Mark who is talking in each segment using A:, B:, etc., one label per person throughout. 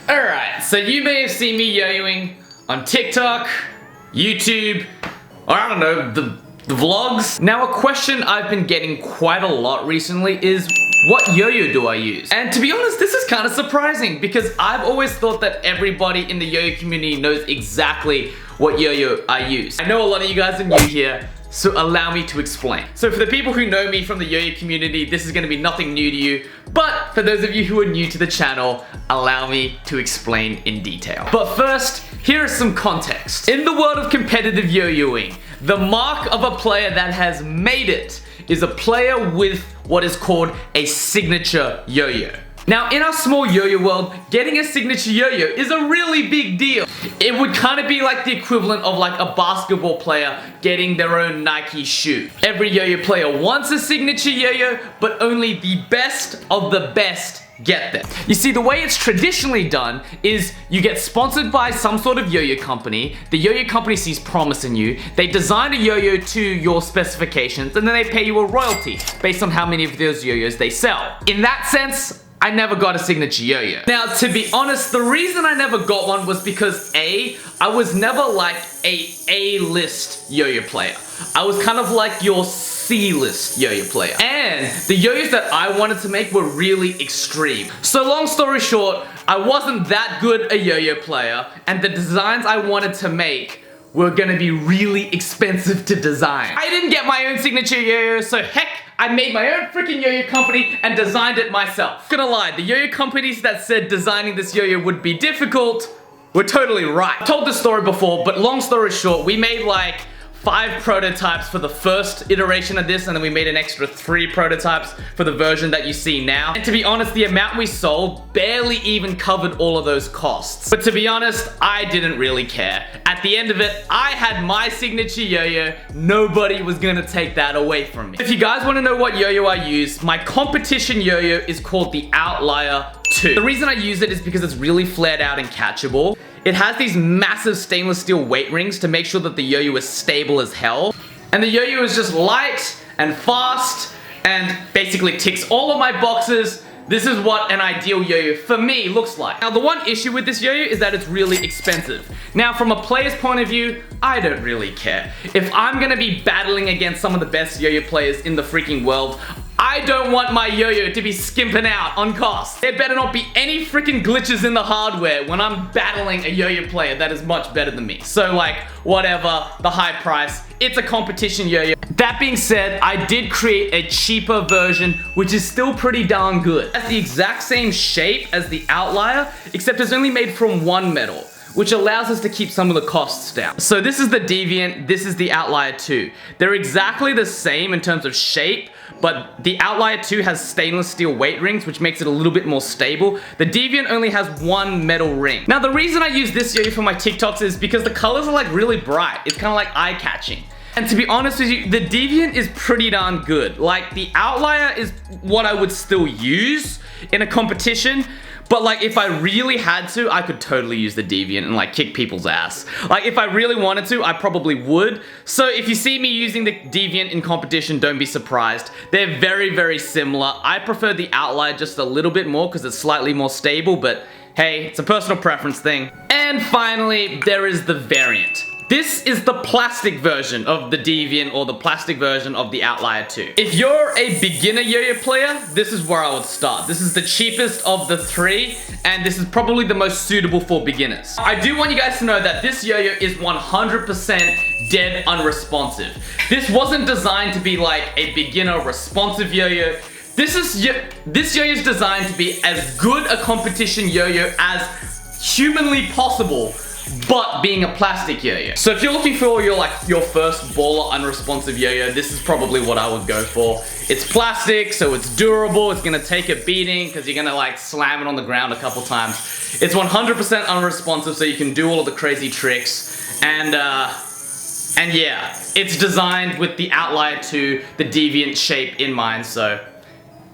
A: Alright, so you may have seen me yo-yoing on TikTok, YouTube, or I don't know, the vlogs. Now a question I've been getting quite a lot recently is, what yo-yo do I use? And to be honest, this is kind of surprising because I've always thought that everybody in the yo-yo community knows exactly what yo-yo I use. I know a lot of you guys are new here, so allow me to explain. So for the people who know me from the yo-yo community, this is gonna be nothing new to you, but for those of you who are new to the channel, allow me to explain in detail. But first, here is some context. In the world of competitive yo-yoing, the mark of a player that has made it is a player with what is called a signature yo-yo. Now, in our small yo-yo world, getting a signature yo-yo is a really big deal. It would kind of be like the equivalent of like a basketball player getting their own Nike shoe. Every yo-yo player wants a signature yo-yo, but only the best of the best get them. You see, the way it's traditionally done is you get sponsored by some sort of yo-yo company. The yo-yo company sees promise in you. They design a yo-yo to your specifications, and then they pay you a royalty based on how many of those yo-yos they sell. In that sense, I never got a signature yo-yo. Now, to be honest, the reason I never got one was because I was never like a A-list yo-yo player. I was kind of like your C-list yo-yo player. And the yo-yos that I wanted to make were really extreme. So long story short, I wasn't that good a yo-yo player, and the designs I wanted to make were gonna be really expensive to design. I didn't get my own signature yo-yo, so heck, I made my own freaking yo-yo company and designed it myself. Not gonna lie, the yo-yo companies that said designing this yo-yo would be difficult were totally right. I've told this story before, but long story short, we made like 5 prototypes for the first iteration of this, and then we made an extra 3 prototypes for the version that you see now. And to be honest, the amount we sold barely even covered all of those costs. But to be honest, I didn't really care. At the end of it, I had my signature yo-yo. Nobody was gonna take that away from me. If you guys wanna know what yo-yo I use, my competition yo-yo is called the Outlier 2. The reason I use it is because it's really flared out and catchable. It has these massive stainless steel weight rings to make sure that the yo-yo is stable as hell. And the yo-yo is just light and fast and basically ticks all of my boxes. This is what an ideal yo-yo for me looks like. Now, the one issue with this yo-yo is that it's really expensive. Now, from a player's point of view, I don't really care. If I'm gonna be battling against some of the best yo-yo players in the freaking world, I don't want my yo-yo to be skimping out on cost. There better not be any freaking glitches in the hardware when I'm battling a yo-yo player that is much better than me. So like, whatever, the high price, it's a competition yo-yo. That being said, I did create a cheaper version, which is still pretty darn good. It has the exact same shape as the Outlier, except it's only made from one metal, which allows us to keep some of the costs down. So this is the Deviant, this is the Outlier 2. They're exactly the same in terms of shape, but the Outlier 2 has stainless steel weight rings, which makes it a little bit more stable. The Deviant only has one metal ring. Now, the reason I use this yo-yo for my TikToks is because the colors are like really bright. It's kind of like eye-catching. And to be honest with you, the Deviant is pretty darn good. Like, the Outlier is what I would still use in a competition, but like, if I really had to, I could totally use the Deviant and like kick people's ass. Like, if I really wanted to, I probably would. So if you see me using the Deviant in competition, don't be surprised. They're very, very similar. I prefer the Outlier just a little bit more because it's slightly more stable, but hey, it's a personal preference thing. And finally, there is the Variant. This is the plastic version of the Deviant, or the plastic version of the Outlier 2. If you're a beginner yo-yo player, this is where I would start. This is the cheapest of the 3, and this is probably the most suitable for beginners. I do want you guys to know that this yo-yo is 100% dead unresponsive. This wasn't designed to be like a beginner responsive yo-yo. This yo-yo is designed to be as good a competition yo-yo as humanly possible, but being a plastic yo-yo. So if you're looking for your first baller unresponsive yo-yo, this is probably what I would go for. It's plastic, so it's durable. It's gonna take a beating because you're gonna like slam it on the ground a couple times. It's 100% unresponsive, so you can do all of the crazy tricks. And yeah, it's designed with the Outlier 2, the Deviant shape in mind, so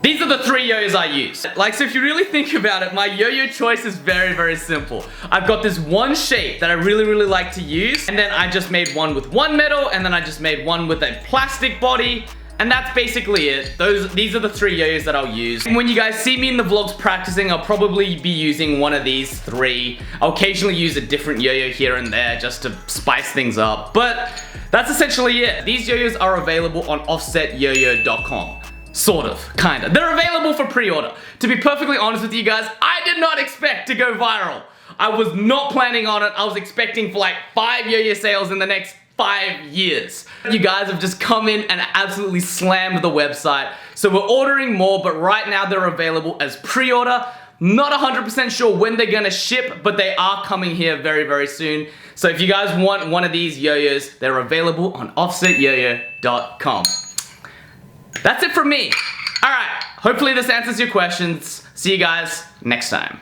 A: these are the 3 yo-yos I use. Like, so if you really think about it, my yo-yo choice is very, very simple. I've got this one shape that I really, really like to use, and then I just made one with one metal, and then I just made one with a plastic body, And that's basically it. These are the 3 yo-yos that I'll use. And when you guys see me in the vlogs practicing, I'll probably be using one of these 3. I'll occasionally use a different yo-yo here and there just to spice things up. But that's essentially it. These yo-yos are available on offsetyoyo.com. Sort of, kinda. They're available for pre-order. To be perfectly honest with you guys, I did not expect to go viral. I was not planning on it. I was expecting for like 5 yo-yo sales in the next 5 years. You guys have just come in and absolutely slammed the website. So we're ordering more, but right now they're available as pre-order. Not 100% sure when they're gonna ship, but they are coming here very, very soon. So if you guys want one of these yo-yos, they're available on offsetyoyo.com. That's it from me. All right, hopefully this answers your questions. See you guys next time.